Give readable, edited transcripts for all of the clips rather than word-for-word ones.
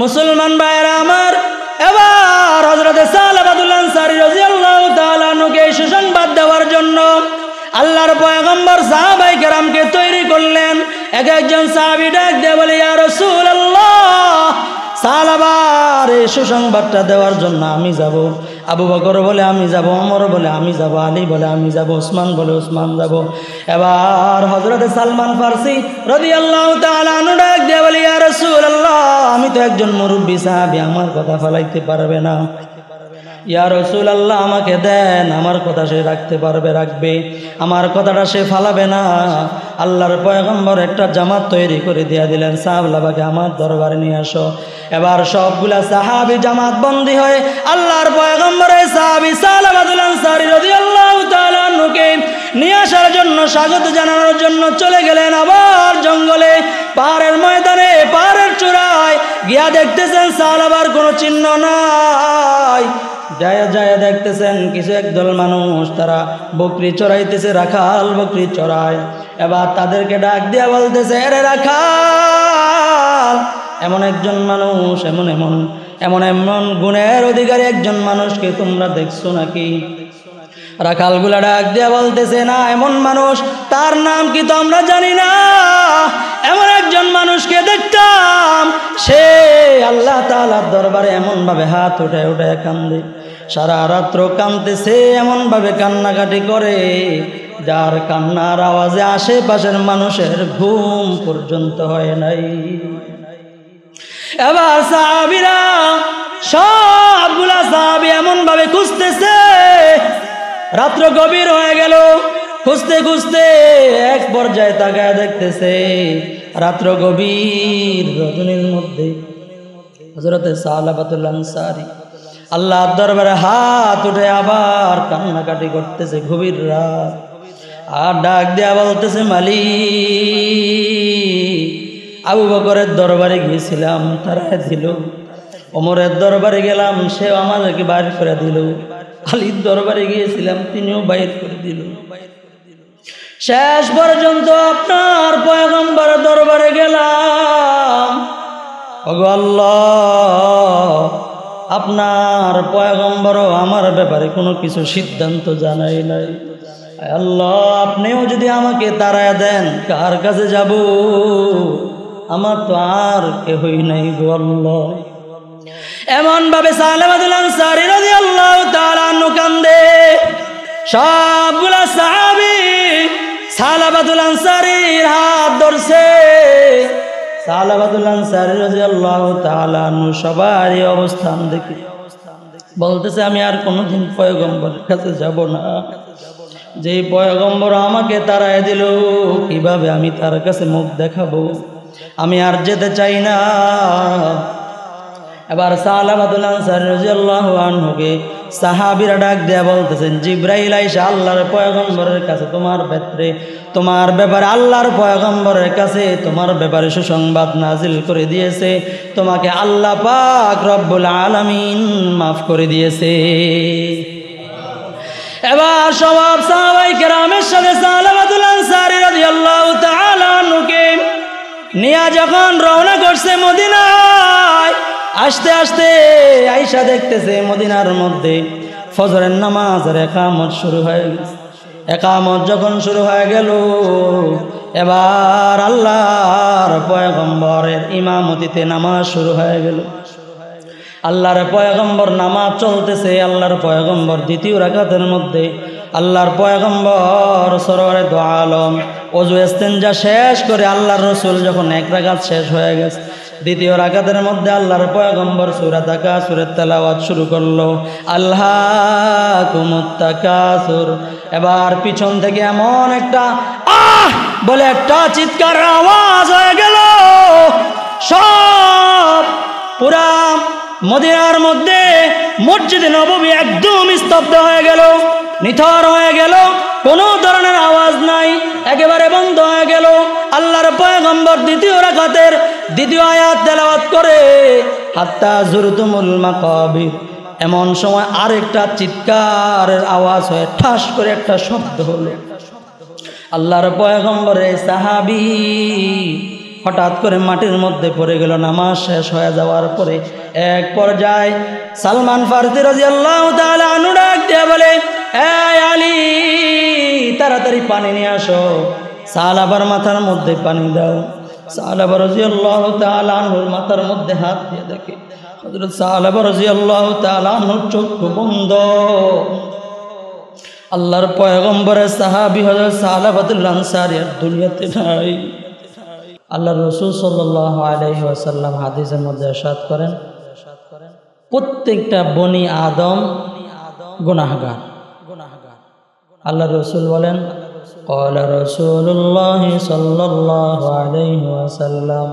মুসলমান ভাইরা আমার, এবার হযরত সালাবাতুল আনসারী রাদিয়াল্লাহু তাআলা আনহুকে সুসংবাদ দেওয়ার জন্য আল্লাহর পয়গম্বর সাহাবায়ে কেরামকে তৈরি করলেন। একজন সাহাবী ডাক দিয়ে বলে, ইয়া রাসূলুল্লাহ, সালাবার এই সুসংবাদটা দেওয়ার জন্য আমি যাব। আবু বকর বলে আমি যাব, ওমর বলে আমি যাব, আলী বলে আমি যাব, ওসমান বলে ওসমান যাব। এবার হযরত সালমান ফারসি রাদিয়াল্লাহু তাআলা আনহু ডাক দিয়ে বলে, ইয়া রাসূলুল্লাহ, আমি তো একজন মুরব্বী সাহাবী, আমার কথা ফলাইতে পারবে না। ইয়া রাসূলুল্লাহ, আমাকে দেন, আমার কথা সে রাখতে পারবে, রাখবে, আমার কথাটা সে ফালাবে না। আল্লাহর পয়গম্বর একটা জামাত তৈরি করে দিয়ে দিলেন, সাহাবাকে আমার দরবারে নিয়ে আসো। এবার সবগুলা সাহাবী জামাত বন্দী হয়ে আল্লাহর পয়গম্বরের সাহাবী সালাবাতুল আনসারী রাদিয়াল্লাহু তাআলা আনহুকে নিয়ে আসার জন্য, স্বাগত জানানোর জন্য চলে গেলেন আবার জঙ্গলে, পাহাড়ের ময়দানে, পাহাড়ের চূড়ায় গিয়া দেখতেছেন সাহাবার কোনো চিহ্ন নাই। যায় যায় দেখতেছেন কিছু একদল মানুষ, তারা বকরি চড়াইতেছে, রাখাল বকরি চড়ায়। এবার তাদেরকে ডাক দিয়া বলতেছে, আরে রাখাল, এমন একজন মানুষ, এমন এমন এমন এমন গুণের অধিকারী একজন মানুষকে তোমরা দেখছো নাকি? রাখালগুলা ডাক দিয়া বলতেছে, না, এমন মানুষ, তার নাম কি তো আমরা জানি না। এমন একজন মানুষকে দেখতাম, সে আল্লাহ তাআলার দরবারে এমনভাবে হাত উঠায় উঠায় কান্দে, সারা রাত্র কাঁদতেছে, এমনভাবে কান্নাকাটি করে যার কান্নার আওয়াজে আশেপাশের মানুষের ঘুম পর্যন্ত হয় নাই। এবার সাহাবীরা, সবগুলা সাহাবী এমনভাবে খুঁজতেছে, রাত্র গভীর হয়ে গেল, খুঁজতে খুঁজতে এক পর্যায়ে তাকায় দেখতেছে রাত্র গভীর, রজনীর মধ্যে হযরত সালাবাতুল আনসারী আল্লাহর দরবারে হাত উঠে আবার কান্নাকাটি করতেছে, গভীর রাত। আর ডাক দেয়া বলতেছে, মালিক, আবু বকরের দরবারে গিয়েছিলাম, তারা দিল। ওমরের দরবারে গেলাম, সেও আমাদেরকে বাইর করে দিল। আলীর দরবারে গিয়েছিলাম, তিনিও বাইর করে দিল। শেষ পর্যন্ত আপনার পয়গম্বরের দরবারে গেলাম। ওগো আল্লাহ, আপনার পয়গম্বরও আমার ব্যাপারে কোনো কিছু সিদ্ধান্ত জানাই নাই। আল্লাহ, আপনিও যদি আমাকে তাড়ায় দেন, কার কাছে যাব? আমার তো আর কেহই নাই গো আল্লাহ। এমন ভাবে সালাবাতুল আনসারী রাদিয়াল্লাহু তাআলা আনহু কান্দে। সবগুলা সাহাবী সালাবাতুল আনসারীর হাত ধরছে। সালাবাতুল আনসারী রাদিয়াল্লাহু তাআলা আনহু সবারই অবস্থান দেখে বলতেছে, আমি আর কোনোদিন পয়গম্বরের কাছে যাব না। যে পয়গম্বর আমাকে তাড়ায় দিল, কিভাবে আমি তার কাছে মুখ দেখাবো? আমি আর যেতে চাই না। এবার সালাবাতুল আনসারী রাদিয়াল্লাহু আনহুকে সাহাবীরা ডাক দেয়া বলতেছেন, জিবরাইল আইসা আল্লাহর পয়গম্বরের কাছে তোমার ব্যাপারে আল্লাহর পয়গম্বরের কাছে তোমার ব্যাপারে সুসংবাদ নাজিল করে দিয়েছে। তোমাকে আল্লাহ পাক রব্বুল আলামিন মাফ করে দিয়েছে। এবার সব সাহাবায়ে কেরামের সাথে সালাবাতুল আনসারী রাদিয়াল্লাহু তাআলা আনহুকে নিয়ে যখন রওনা করছে মদিনায়, আস্তে আস্তে আয়েশা দেখতেছে মদিনার মধ্যে ফজরের নামাজের একামত শুরু হয়ে গেছে। একামত যখন শুরু হয়ে গেল, এবার আল্লাহর পয়গম্বরের ইমামতিতে নামাজ শুরু হয়ে গেল। আল্লাহর পয়গম্বর নামাজ চলতেছে। আল্লাহর পয়গম্বর দ্বিতীয় রাকাতের মধ্যে আল্লাহর পয়গম্বর সরওয়ারে দো আলম ওযু ইস্তেনজা শেষ করে আল্লাহর রাসূল যখন এক রাকাত শেষ হয়ে গেছে, দ্বিতীয় রাকাতের মধ্যে আল্লাহর পয়গম্বর সূরা তাকাসুরের তেলাওয়াত শুরু করলো, আল্লাহকুমুত তাকাসুর। এবার পিছন থেকে এমন একটা আহ বলে একটা চিৎকার আওয়াজ হয়ে গেল। সব পুরা মদিনার মধ্যে মসজিদে নববী একদম স্তব্ধ হয়ে গেল, নিথর হয়ে গেল, কোনো ধরনের আওয়াজ নাই, একেবারে বন্ধ হয়ে গেল। আল্লাহর পয়গম্বর দ্বিতীয় রাকাতের দ্বিতীয় আয়াত তেলাওয়াত করে হাত্তা যুরতুমুল মাকাবির, এমন সময় আরেকটা চিৎকারের আওয়াজ হয়ে ঠাস করে একটা শব্দ হলো। আল্লাহর পয়গম্বরের সাহাবী হঠাৎ করে মাটির মধ্যে পড়ে গেল। নামাজ শেষ হয়ে যাওয়ার পরে এক পর্যায়ে সালমান ফারসি রাদিয়াল্লাহু তাআলা আনহু ডাক দিয়ে বলে, এই আলী, তাড়াতাড়ি পানি নিয়ে আসো, সাহাবার মাথার মধ্যে পানি দাও। সাহাবা রাদিয়াল্লাহু তাআলা আনহুর মাথার মধ্যে হাত দিয়ে দেখে হযরত সাহাবা রাদিয়াল্লাহু তাআলা আনহুর চোখ বন্ধ। আল্লাহর পয়গম্বরের সাহাবী হযরত সাহাবাতুল আনসারী আর দুনিয়াতে নাই। আল্লাহর রাসূল সাল্লাল্লাহু আলাইহি ওয়াসাল্লাম হাদিসের মধ্যে ইরশাদ করেন, প্রত্যেকটা বনি আদম গুনাহগার। আল্লাহর রাসূল বলেন, ক্বালা রাসূলুল্লাহ সাল্লাল্লাহু আলাইহি ওয়াসাল্লাম,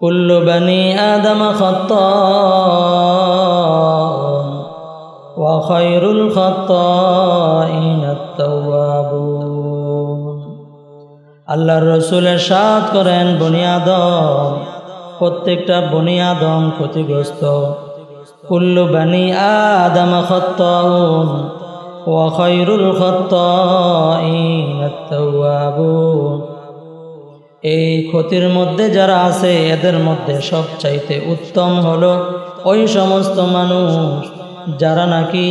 কুল্লু বনি আদম খাত্তাউন ওয়া খায়রুল খাত্তাইনা আত-তাওয়াবুন। আল্লাহর রাসূল ইরশাদ করেন, বনি আদম, প্রত্যেকটা বনি আদম ক্ষতিগ্রস্ত। কুল্লু বনি আদম খাত্তাউন ওয়া খায়রুল খাত্তাইনা আত-তাওয়াবুন। এই ক্ষতির মধ্যে যারা আছে এদের মধ্যে সবচাইতে উত্তম হলো ওই সমস্ত মানুষ যারা নাকি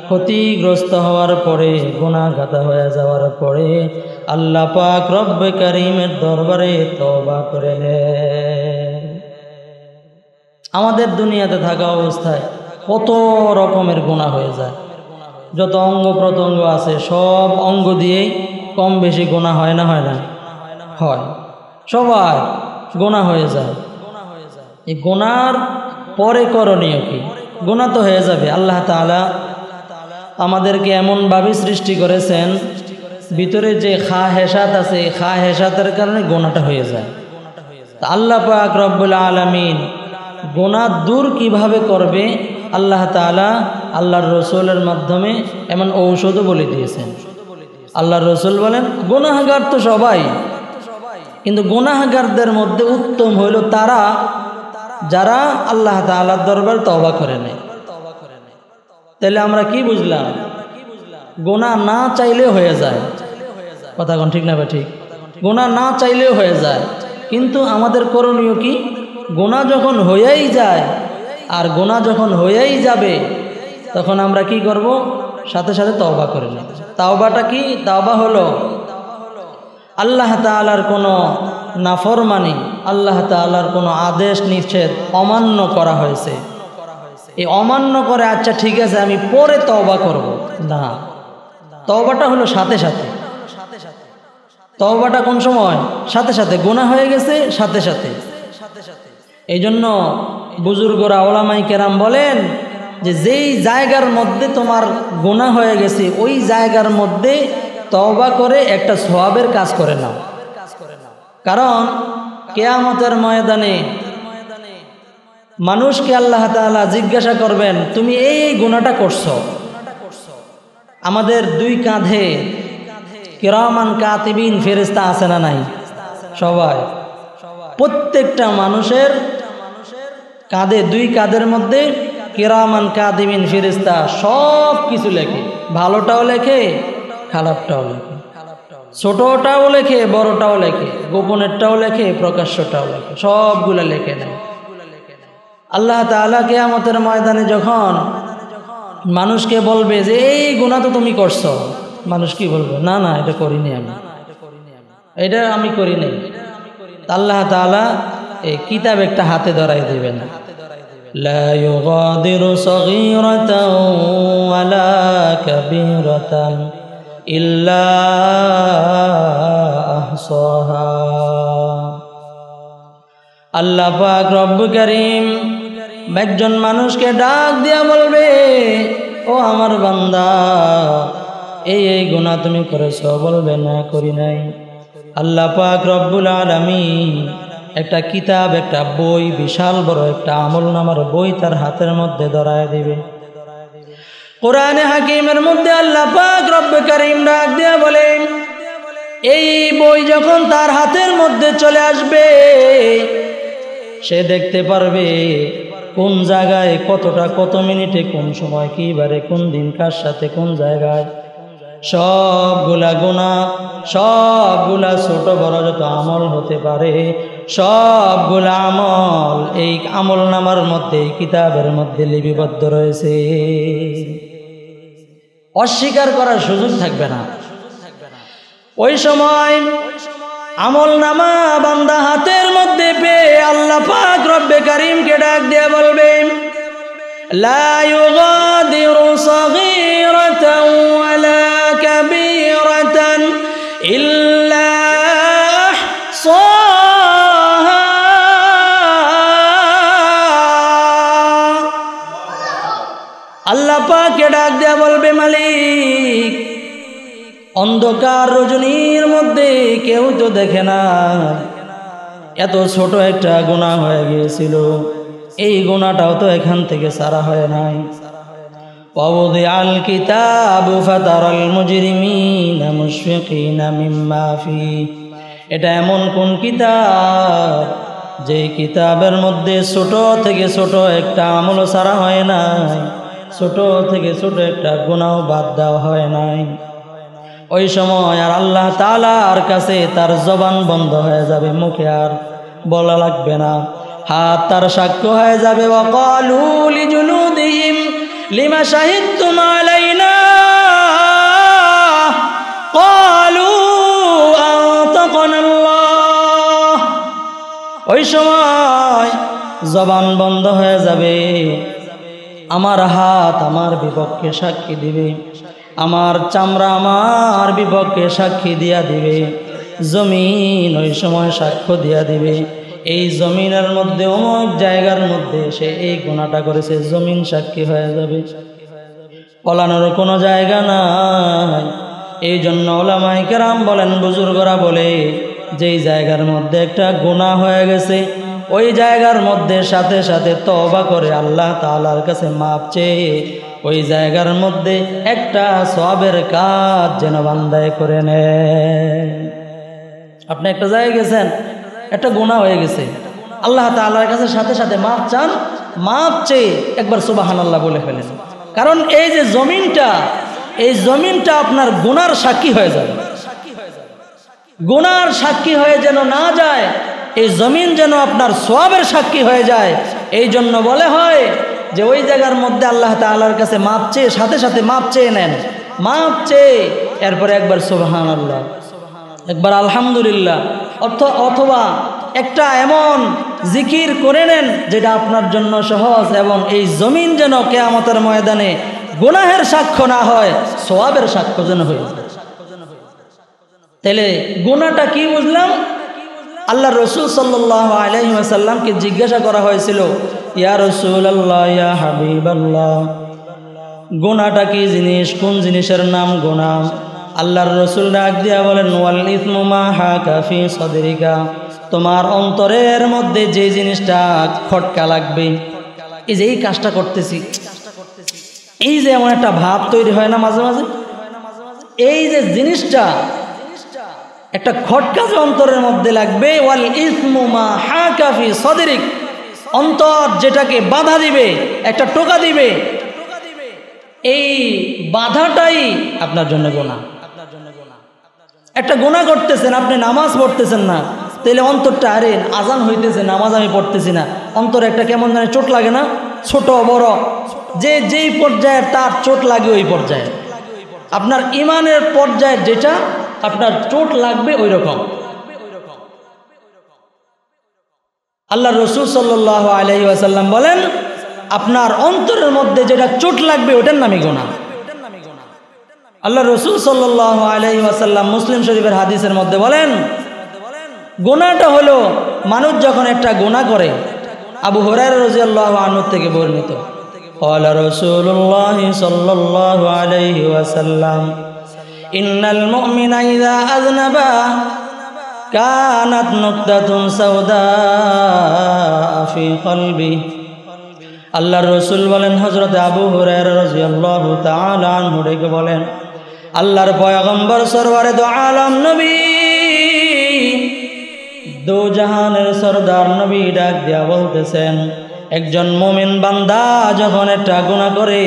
ক্ষতিগ্রস্ত হওয়ার পরে, গুনাহগার হয়ে যাওয়ার পরে আল্লাহ পাক রব্বে কারীমের দরবারে তওবা করে নেয়। আমাদের দুনিয়াতে থাকা অবস্থায় কত রকমের গুনাহ হয়ে যায়। যত অঙ্গ প্রত্যঙ্গ আছে সব অঙ্গ দিয়েই কম বেশি গুনাহ হয় না? হয় না? হয়। সবার গুনাহ হয়ে যায়। এই গুনার পরে করণীয় কি? গুনাহ তো হয়ে যাবে। আল্লাহ তাআলা আমাদেরকে এমনভাবে সৃষ্টি করেছেন, ভিতরে যে খাহেসাত আছে, খাহেসাতের কারণে গুনাহটা হয়ে যায়। আল্লাহ পাক রব্বুল আলামিন গুনাহ দূর কিভাবে করবে আল্লাহ তাআলা আল্লাহর রাসূলের মাধ্যমে এমন ঔষধও বলে দিয়েছেন। আল্লাহর রাসূল বলেন, গুনাহগার তো সবাই, কিন্তু গুনাহগারদের মধ্যে উত্তম হইল তারা যারা আল্লাহ তাআলার দরবার তওবা করে নেয়। তাহলে আমরা কি বুঝলাম? গুনাহ না চাইলেও হয়ে যায়। কথা কোন ঠিক না? ঠিক। গুনাহ না চাইলেও হয়ে যায়, কিন্তু আমাদের করণীয় কি? গুনাহ যখন হয়েই যায়, আর গুনাহ যখন হয়েই যাবে, তখন আমরা কি করব? সাথে সাথে তওবা করে নেব। তাওবাটা কি? তাওবা হলো আল্লাহ তাআলার কোনো নাফরমানি, আল্লাহ তাআলার কোনো আদেশ নিষেধ অমান্য করা হয়েছে, এই অমান্য করে আচ্ছা ঠিক আছে আমি পরে তওবা করব না। তওবাটা হলো সাথে সাথে। তওবাটা কোন সময়? সাথে সাথে। গুনাহ হয়ে গেছে সাথে সাথে। এই জন্য বুজুর্গরা ওলামাই কেরাম বলেন যে যেই জায়গার মধ্যে তোমার গুনাহ হয়ে গেছে ওই জায়গার মধ্যে তওবা করে একটা সওয়াবের কাজ করে নাও। কারণ কিয়ামতের ময়দানে মানুষকে আল্লাহ তাআলা জিজ্ঞাসা করবেন, তুমি এই গুনাহটা করছো। আমাদের দুই কাঁধে কিরামান কাতিবিন ফেরেশতা আছে না নাই? সবাই, প্রত্যেকটা মানুষের কাঁধে, দুই কাঁধের মধ্যে কিরামান কাতিবিন ফেরেশতা সব কিছু লেখে। ভালোটাও লেখে, খারাপটাও লেখে, ছোটটাও লেখে, বড়টাও লেখে, গোপনেরটাও লেখে, প্রকাশ্যটাও লেখে, সবগুলো লেখে নেয়। আল্লাহ তাআলা কিয়ামতের ময়দানে যখন মানুষকে বলবে যে এই গুনাহ তো তুমি করছো, মানুষ কি বলবে? না না, এটা করিনি আমি, এটা আমি করি নাই। আল্লাহ তাআলা এই কিতাব একটা হাতে ধরাই দিবেন, লা ইউগাদিরু সগীরাতান ওয়ালা কাবীরাতান ইল্লা আহসাহা। আল্লাহ পাক রব্বুল কারীম একজন মানুষকে ডাক দিয়া বলবে, ও আমার বান্দা, এই গুনাহ তুমি করেছো? বলবে না, করি নাই। আল্লাহ পাক রব্বুল আলামিন একটা কিতাব, একটা বই, বিশাল বড় একটা আমলনামার বই তার হাতের মধ্যে ধরায় দিবে। কোরআনে হাকিমের মধ্যে আল্লাহ পাক রব্বুল কারীম ডাক দিয়া বলেন, এই বই যখন তার হাতের মধ্যে চলে আসবে, সে দেখতে পারবে কোন জায়গায় কতটা, কত মিনিটে, কোন সময়, কি বারে, কোন দিন, কার সাথে, কোন জায়গায় সবগুলা গুনাহ, সবগুলা ছোট বড় যত আমল হতে পারে, সবগুলা আমল এই আমল নামার মধ্যে, কিতাবের মধ্যে লিপিবদ্ধ রয়েছে। অস্বীকার করার সুযোগ থাকবে না। ওই সময় আমল নামা বান্দা হাতের মধ্যে পেয়ে আল্লাহ পাক রব্বে কারীমকে ডাক দিয়ে বলবে, লা ইউগাদিরু সাগীরাতান ওয়ালা কাবীরাতান ইল্লা আহসাহা। আল্লাহ পাককে ডাক দিয়ে বলবে, মালিক, অন্ধকার রজনীর মধ্যে কেউ তো দেখে না, এত ছোট একটা গুনাহ হয়ে গিয়েছিল, এই গুনাহটাও তো এখান থেকে সারা হয় নাই। ওয়াউদিআল কিতাবু ফাতারাল মুজরিমিনা মুশফিকিনা মিম্মা ফিহি। এটা এমন কোন কিতাব যে কিতাবের মধ্যে ছোট থেকে ছোট একটা আমল সারা হয় নাই, ছোট থেকে ছোট একটা গুনাহ বাদ দেওয়া হয় নাই। ওই সময় আর আল্লাহ তাআলার কাছে তার জবান বন্ধ হয়ে যাবে, মুখে আর বলা লাগবে না, হাত তার সাক্ষ্য হয়ে যাবে। ওয়াকালু লিজুলুদিহিম লিমা শাহিদতুম আলাইনা ক্বালু আনতাকানাল্লাহ। ওই সময় জবান বন্ধ হয়ে যাবে, আমার হাত আমার বিপক্ষে সাক্ষী দিবে, আমার চামড়া আমার বিপক্ষে সাক্ষী দিয়া দিবে, জমিন ওই সময় সাক্ষ্য দিয়া দিবে, এই জমিনের মধ্যে অমুক জায়গার মধ্যে সে এই গুনাহটা করেছে, জমিন সাক্ষী হয়ে যাবে, পলানোর কোনো জায়গা নাই। এই জন্য উলামায়ে কেরাম বলেন, বুজুর্গরা বলে, যেই জায়গার মধ্যে একটা গুনাহ হয়ে গেছে ওই জায়গার মধ্যে সাথে সাথে তওবা করে আল্লাহ তাআলার কাছে মাপ চেয়ে ওই জায়গার মধ্যে একটা সওয়াবের কাজ যেন বান্দায় করে নেয়। আপনি একটা জায়গায় গেছেন, একটা গুনাহ হয়ে গেছে, আল্লাহ তাআলার কাছে সাথে সাথে মাপ চান, মাপ চেয়ে একবার সুবহানাল্লাহ বলে ফেলেন। কারণ এই যে জমিনটা, এই জমিনটা আপনার গুনার সাক্ষী হয়ে যাবে, গুনার সাক্ষী হয়ে যেন না যায়, এই জমিন যেন আপনার সওয়াবের সাক্ষী হয়ে যায়। এই জন্য বলে হয় যে ওই জায়গার মধ্যে আল্লাহ তাআলার কাছে মাপ চেয়ে সাথে সাথে মাপ চেয়ে নেন, মাপ চেয়ে এরপরে একবার সুবহানাল্লাহ, একবার আলহামদুলিল্লাহ, অথবা একটা এমন জিকির করে নেন যেটা আপনার জন্য সহজ, এবং এই জমিন যেন কিয়ামতের ময়দানে গুনাহের সাক্ষ্য না হয়, সওয়াবের সাক্ষ্য যেন হয়ে যায়। তাহলে গুনাহটা কি বুঝলাম? আল্লাহ রসুল সাল্লাল্লাহু আলাইহি ওয়াসাল্লামকে জিজ্ঞাসা করা হয়েছিল, ইয়া রাসূলুল্লাহ, ইয়া হাবিবাল্লাহ, গুনাহটা কি জিনিস, কোন জিনিসের নাম গুনাহ? আল্লাহর রসুল ডাক দিয়া বলেন, ওয়াল ইসমু মা হাকা ফি সাদরিকা, তোমার অন্তরের মধ্যে যে জিনিসটা খটকা লাগবে, এই যে এই কাজটা করতেছি, এই যে এমন একটা ভাব তৈরি হয় না মাঝে মাঝে, এই যে জিনিসটা একটা খটকা যে অন্তরের মধ্যে লাগবে, ওয়াল ইসমু মা হাকা ফি সাদরিক, অন্তর যেটাকে বাধা দিবে, একটা টোকা দিবে, এই বাধাটাই আপনার জন্য গুনাহ। একটা গুনাহ করতেছেন, আপনি নামাজ পড়তেছেন না, তাহলে অন্তরটা, আরে আজান হইতেছে, নামাজ আমি পড়তেছি না, অন্তরে একটা কেমন জানি চোট লাগে না, ছোট বড় যে যেই পর্যায়ের তার চোট লাগে ওই পর্যায়ে, আপনার ইমানের পর্যায়ে যেটা আপনার চোট লাগবে ওই রকম। আল্লাহ রসুল সাল্লাল্লাহু আলাইহি ওয়াসাল্লাম বলেন, আপনার অন্তরের মধ্যে যেটা চোট লাগবে ওটার নামই গুনাহ। আল্লাহ রসুল সাল্লাল্লাহু আলাইহি ওয়াসাল্লাম মুসলিম শরীফের হাদিসের মধ্যে বলেন, গুনাহটা হলো মানুষ যখন একটা গুনাহ করে, আবু হুরায়রা রাদিয়াল্লাহু আনহু থেকে বর্ণিত, ক্বালা রাসূলুল্লাহ সাল্লাল্লাহু আলাইহি ওয়াসাল্লাম, ইন্নাল মুমিনা ইযা আযনাবা কানাত নুকতাতুন সাওদা ফি কলবি। আল্লাহর রাসূল বলেন, হযরত আবু হুরায়রা রাদিয়াল্লাহু তাআলা আনহু ডেকে বলেন, আল্লাহর পয়গম্বর সরওয়ারে দো আলম নবী, দো জাহানের সরদার নবী ডাক দিয়া বলতেছেন, একজন মুমিন বান্দা যখন একটা গুনাহ করে,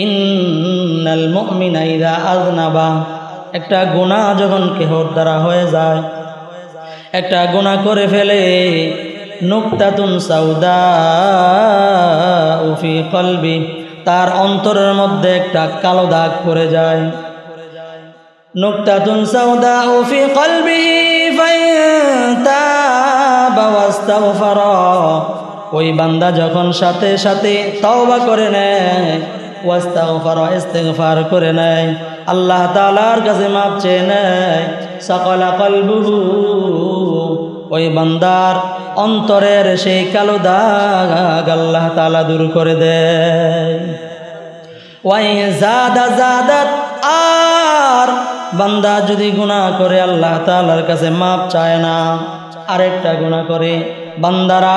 ইন্নাল মুমিনা ইযা আযনাবা, একটা গুনাহ যখন কেহর দ্বারা হয়ে যায়, একটা গুনাহ করে ফেলে, নুকতাতুন সাউদা ফি কলবি, তার অন্তরের মধ্যে একটা কালো দাগ পড়ে যায়। নুকতাতুন সাউদা ফি কলবিহি ফায়াতাবা ওয়াস্তাগফারা, ওই বান্দা যখন সাথে সাথে তওবা করে নেয়, ওয়াস্তাগফারা, ইস্তিগফার করে নেয়, আল্লাহ তাআলার কাছে মাপ চেয়ে নেয়, সাকালা কলবুহু, ওই বান্দার অন্তরের সেই কালো দাগ আল্লাহ তাআলা দূর করে দেয়। ওয়াই জাদাত, আর বান্দা যদি গুনাহ করে আল্লাহ তাআলার কাছে মাপ চায় না, আরেকটা গুনাহ করে, বান্দারা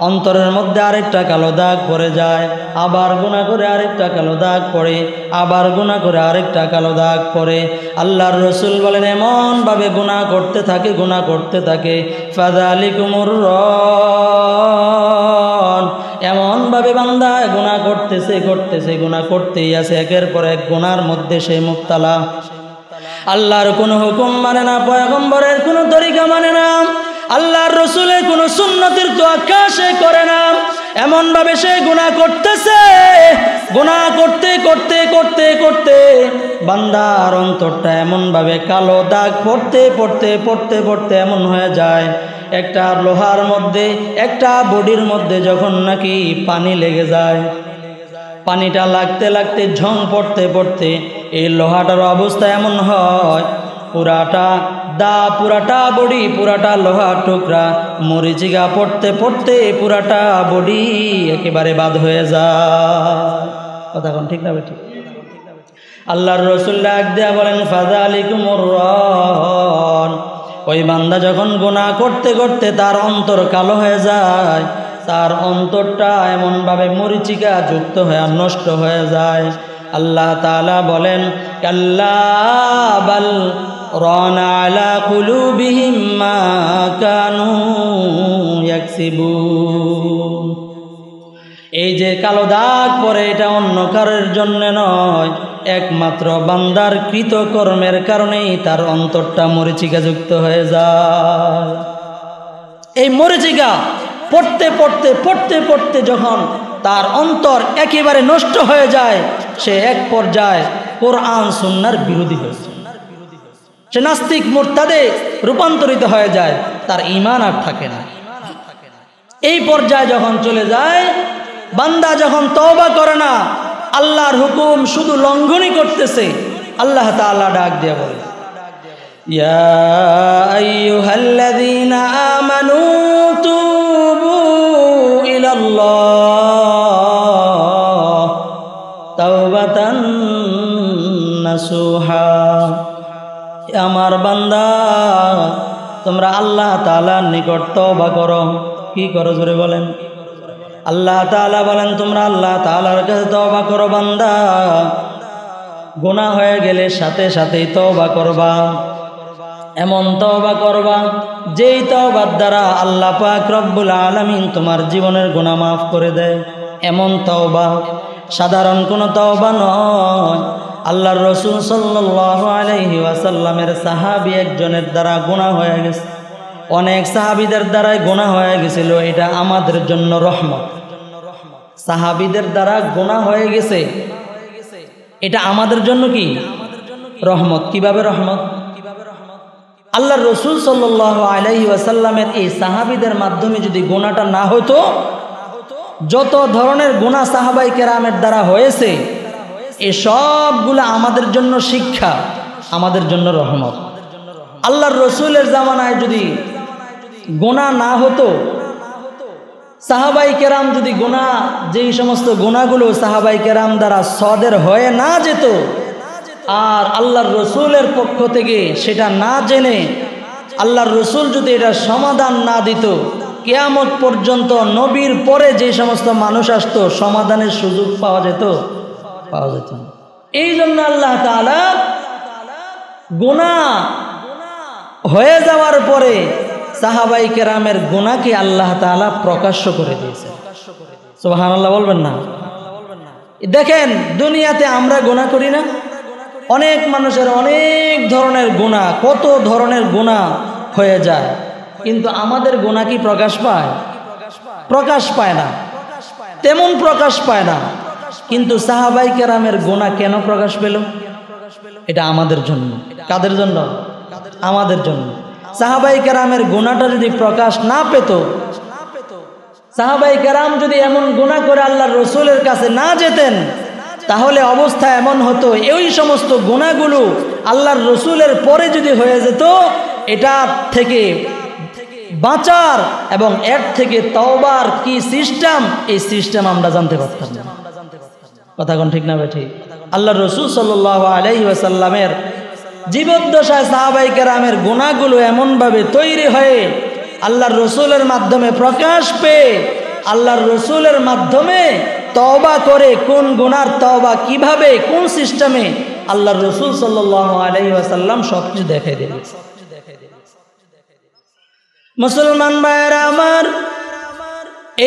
অন্তরের মধ্যে আরেকটা কালো দাগ পড়ে যায়, আবার গুনাহ করে আরেকটা কালো দাগ পড়ে, আবার গুনাহ করে আরেকটা কালো দাগ পড়ে। আল্লাহর রাসূল বলেন এমন ভাবে গুনাহ করতে থাকে, গুনাহ করতে থাকে, ফাযালিকুমুর রান, এমন ভাবে বান্দা গুনাহ করতেছে গুনাহ করতেই আছে, একের পর এক গুনার মধ্যে সে মুবতালা। আল্লাহর কোনো হুকুম মানে না, পয়গম্বরের কোনো তরিকা মানে না, আল্লাহর রাসূলের কোনো সুন্নতের তোয়াক্কা সে করে না, এমন ভাবে সে গুনাহ করতেছে, গুনাহ করতে করতে করতে করতে বান্দার অন্তরটা এমন ভাবে কালো দাগ পড়তে পড়তে পড়তে পড়তে এমন হয়ে যায়, একটা লোহার মধ্যে, একটা বডির মধ্যে যখন নাকি পানি লেগে যায়, পানিটা লাগতে লাগতে ঝং পড়তে পড়তে এই লোহাটার অবস্থা এমন হয়, পুরাটা বডি, পুরাটা লোহার টুকরা মরিচিকা পড়তে পড়তে পুরাটা বডি একেবারে বাদ হয়ে যায়। কথা কোন ঠিক না বেঠিক? আল্লাহর রাসূল ডাক দেয়া বলেন ফাযালিকুমুর রান, ওই বান্দা যখন গুনাহ করতে করতে তার অন্তর কালো হয়ে যায়, তার অন্তরটা এমনভাবে মরিচিকা যুক্ত হয়ে নষ্ট হয়ে যায়, আল্লাহ তাআলা বলেন কাল্লা বাল রানা আলা কুলুবিহিম মা কানু ইয়াকসিবুন। এই যে কালো দাগ পরে, এটা অন্য কারোর জন্য নয়, একমাত্র বান্দার কৃতকর্মের কারণেই তার অন্তরটা মরিচিকা যুক্ত হয়ে যায়। এই মরিচিকা পড়তে পড়তে পড়তে পড়তে যখন তার অন্তর একেবারে নষ্ট হয়ে যায়, সে এক পর্যায়ে কোরআন সুন্নাহর বিরোধী হয়েছে, সে নাস্তিক মুরতাদে রূপান্তরিত হয়ে যায়, তার ঈমান আর থাকে না। এই পর্যায়ে যখন চলে যায়, বান্দা যখন তওবা করে না, আল্লাহর হুকুম শুধু লঙ্ঘনই করতেছে, আল্লাহ তাআলা ডাক দিয়ে বলে ইয়া আইয়ুহাল্লাযীনা আমানু তুবু ইলাল্লাহ তাওবাতান নাসুহা, আমার বান্দা তোমরা আল্লাহ তাআলার নিকট তওবা করো। কি করো জোরে বলেন? আল্লাহ তাআলা বলেন তোমরা আল্লাহ তাআলার কাছে তওবা করো। বান্দা গুনাহ হয়ে গেলে সাথে সাথেই তওবা করবা, এমন তওবা করবা যেই তওবার দ্বারা আল্লাহ পাক রব্বুল আলামিন তোমার জীবনের গুনাহ মাফ করে দেয়। এমন তওবা সাধারণ কোনো তওবা নয়। আল্লাহর রাসূল সাল্লাল্লাহু আলাইহি ওয়াসাল্লামের সাহাবী একজনের দ্বারা গুনাহ হয়ে গেছে, অনেক সাহাবীদের দ্বারাই গুনাহ হয়ে গেছিল, এটা আমাদের জন্য রহমত। সাহাবীদের দ্বারা গুনাহ হয়ে গেছে, এটা আমাদের জন্য কি রহমত। কিভাবে রহমত? আল্লাহর রাসূল সাল্লাল্লাহু আলাইহি ওয়াসাল্লামের এই সাহাবীদের মাধ্যমে যদি গুনাহটা না হতো, যত ধরনের গুনাহ সাহাবায়ে কেরামের দ্বারা হয়েছে, এই সবগুলো আমাদের জন্য শিক্ষা, আমাদের জন্য রহমত। আল্লাহর রাসূলের জামানায় যদি গুনাহ না হতো, সাহাবায়ে কেরাম যদি গুনাহ, যেই সমস্ত গুনাহগুলো সাহাবায়ে কেরাম দ্বারা সদের হয়ে না যেত, আর আল্লাহর রাসূলের পক্ষ থেকে সেটা না জেনে আল্লাহর রাসূল যদি এটা সমাধান না দিত, কিয়ামত পর্যন্ত নবীর পরে যে সমস্ত মানুষ আসতো সমাধানের সুযোগ পাওয়া যেত না। এই জন্য আল্লাহ তাআলা গুনাহ হয়ে যাওয়ার পরে সাহাবায়ে কেরামের গুনাহকে আল্লাহ তাআলা প্রকাশ্য করে দিয়েছেন। সুবহানাল্লাহ বলবেন না? দেখেন দুনিয়াতে আমরা গুনাহ করি না, অনেক মানুষের অনেক ধরনের গুনাহ, কত ধরনের গুনাহ হয়ে যায়, কিন্তু আমাদের গুনাহ কি প্রকাশ পায়? প্রকাশ পায় না, তেমন প্রকাশ পায় না। কিন্তু সাহাবায়ে কেরামের গুনাহ কেন প্রকাশ পেল? এটা আমাদের জন্য। কাদের জন্য? আমাদের জন্য। সাহাবায়ে কেরামের গুনাহটা যদি প্রকাশ না পেত, সাহাবায়ে কেরাম যদি এমন গুনাহ করে আল্লাহর রাসূলের কাছে না যেতেন, তাহলে অবস্থা এমন হতো, এই সমস্ত গুনাহগুলো আল্লাহর রাসূলের পরে যদি হয়ে যেত, এটা থেকে বাঁচার এবং এর থেকে তওবার কি সিস্টেম, এই সিস্টেম আমরা জানতে পারতাম না। কথা কোন ঠিক না বেঠিক? আল্লাহর রাসূল সাল্লাল্লাহু আলাইহি ওয়াসাল্লামের জীবদ্দশায় সাহাবায়ে কেরামের গুনাহগুলো এমনভাবে তৈরি হয়ে আল্লাহর রাসূলের মাধ্যমে প্রকাশ পেয়ে আল্লাহর রাসূলের মাধ্যমে তওবা করে কোন গুনার তওবা কিভাবে কোন সিস্টেমে আল্লাহর রাসূল সাল্লাল্লাহু আলাইহি ওয়াসাল্লাম সবকিছু দেখাই দিলেন। মুসলমান ভাইরা আমার,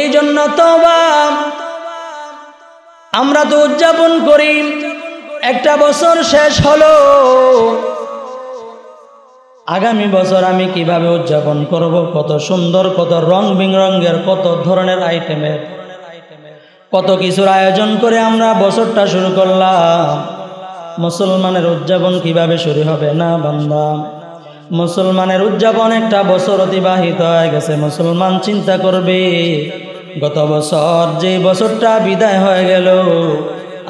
এই জন্য তওবা আমরা তো উদযাপন করি, একটা বছর শেষ হলো, আগামী বছর আমি কিভাবে উদযাপন করব, কত সুন্দর, কত রং বেরঙের, কত ধরনের আইটেমের, কত কিছুর আয়োজন করে আমরা বছরটা শুরু করলাম। মুসলমানের উদযাপন কিভাবে শুরু হবে? না বান্দা, মুসলমানের উদযাপন একটা বছর অতিবাহিত হয়ে গেছে, মুসলমান চিন্তা করবে গত বছর যে বছরটা বিদায় হয়ে গেল,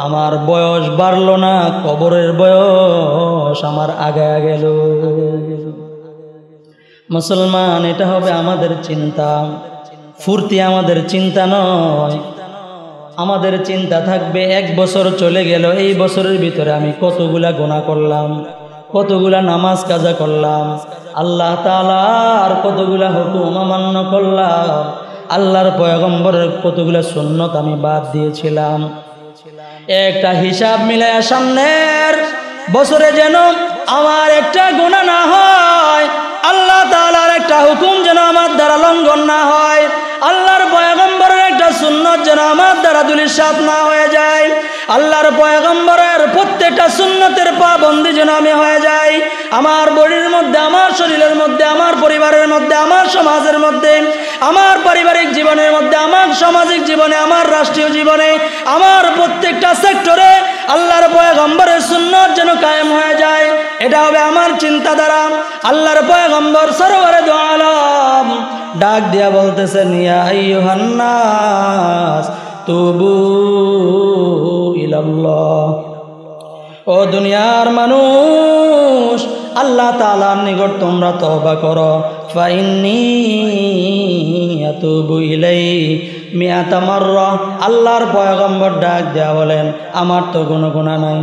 আমার বয়স বাড়লো না, কবরের বয়স আমার আগায়া গেল। মুসলমান, এটা হবে আমাদের চিন্তা, ফুর্তি আমাদের চিন্তা নয়। আমাদের চিন্তা থাকবে এক বছর চলে গেল, এই বছরের ভিতরে আমি কতগুলা গুনাহ করলাম, কতগুলা নামাজ কাজা করলাম, আল্লাহ তাআলার কতগুলা হুকুম অমান্য করলাম, আল্লাহর পয়গম্বরের কতগুলা সুন্নত আমি বাদ দিয়েছিলাম। একটা হিসাব মিলায়া সামনের বছরে যেন আমার একটা গুনাহ না হয়, আল্লাহ তাআলার একটা হুকুম যেন আমার দ্বারা লঙ্ঘন না হয়, আল্লাহর পয়গম্বরের একটা সুন্নত যেন আমার দ্বারা ধূলিসাৎ না হয়ে যায়, আল্লাহর পয়গম্বরের প্রত্যেকটা সুন্নতের পাবন্দি যেন আমি হয়ে যাই। আমার বডির মধ্যে, আমার শরীরের মধ্যে, আমার পরিবারের মধ্যে, আমার সমাজের মধ্যে, আমার পারিবারিক জীবনের মধ্যে, আমার সামাজিক জীবনে, আমার রাষ্ট্রীয় জীবনে, আমার প্রত্যেকটা সেক্টরে আল্লাহর পয়গম্বরের সুন্নত যেন কায়েম হয়ে যায়, এটা হবে আমার চিন্তাধারা। আল্লাহর পয়গম্বর সরওয়ারে দু আলম ডাক দিয়া বলতেছেন, ইয়া আইয়ুহান নাস তুবু ইলাল্লাহ, ও দুনিয়ার মানুষ, আল্লাহ তাআলার নিকট তোমরা তওবা করো। ফাইন্নী আতুবু ইলাইহি মিআতা মাররা। আল্লাহর পয়গম্বর ডাক দেয়া বলেন, আমার তো কোনো গুনাহ নাই।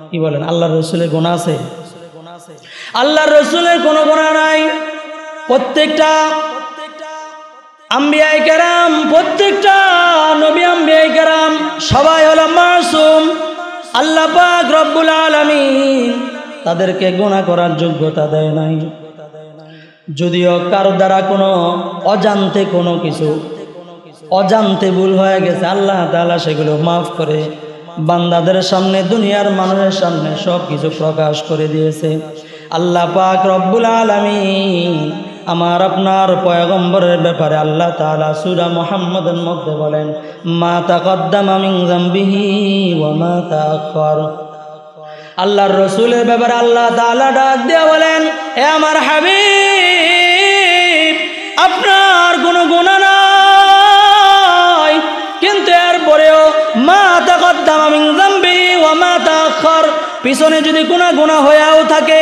কি বলেন? আল্লাহর রাসূলের গুনাহ আছে? আল্লাহর রাসূলের কোনো গুনাহ নাই। প্রত্যেকটা আম্বিয়ায়ে কেরাম, প্রত্যেকটা নবী আম্বিয়ায়ে কেরাম সবাই হলো মাসুম। আল্লাহ পাক রব্বুল আলামিন তাদেরকে গুনাহ করার যোগ্যতা দেয় নাই। যদিও কারো দ্বারা কোনো অজান্তে কোনো কিছু অজান্তে ভুল হয়ে গেছে, আল্লাহ তাআলা সেগুলো মাফ করে বান্দাদের সামনে, দুনিয়ার মানুষের সামনে সব কিছু প্রকাশ করে দিয়েছে। আল্লাহ পাক রব্বুল আলামিন আমার আপনার পয়গম্বরের ব্যাপারে আল্লাহ তাআলা সূরা মুহাম্মাদের মধ্যে বলেন, মা তাকদ্দামা মিন যামবিহি ওয়া মা তাআখার। আল্লাহর রাসূলের ব্যাপারে আল্লাহ তাআলা ডাক দিয়ে বলেন, হে আমার হাবিব, আপনার কোনো গুনাহ নাই, কিন্তু এরপরেও মা তাকদ্দামা মিন যামবিহি ওয়া মা তাআখার, পিছনে যদি কোনো গুনাহ হয়েও থাকে,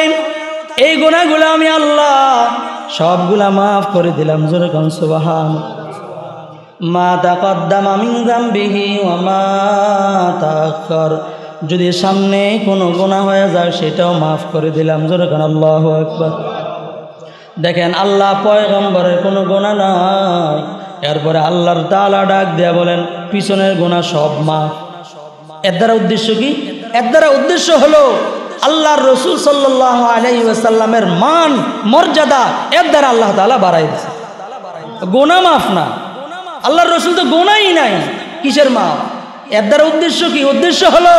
এই গুনাহগুলো আমি আল্লাহ সবগুলা মাফ করে দিলাম। জোরে কোন সুবহান। মা তাকদ্দামা মিন যামবিহি ওয়া মা তাআখার, যদি সামনে কোনো গুনাহ হয়ে যায় সেটাও মাফ করে দিলাম। জোরে কোন আল্লাহু আকবার। দেখেন, আল্লাহ পয়গম্বরের কোনো গুনাহ নাই, এরপরে আল্লাহর তাআলা ডাক দিয়া বলেন পিছনের গুনাহ সব মাফ। এর দ্বারা উদ্দেশ্য কি? এর দ্বারা উদ্দেশ্য হলো আল্লাহর রাসূল সাল্লাল্লাহু আলাইহি ওয়াসাল্লামের মান মর্যাদা এর দ্বারা আল্লাহ তাআলা বাড়াই দিয়েছে। গুনাহ মাফ না, আল্লাহর রাসূল তো গুনাহই নাই, কিসের মাফ? এর দ্বারা উদ্দেশ্য কি? উদ্দেশ্য হলো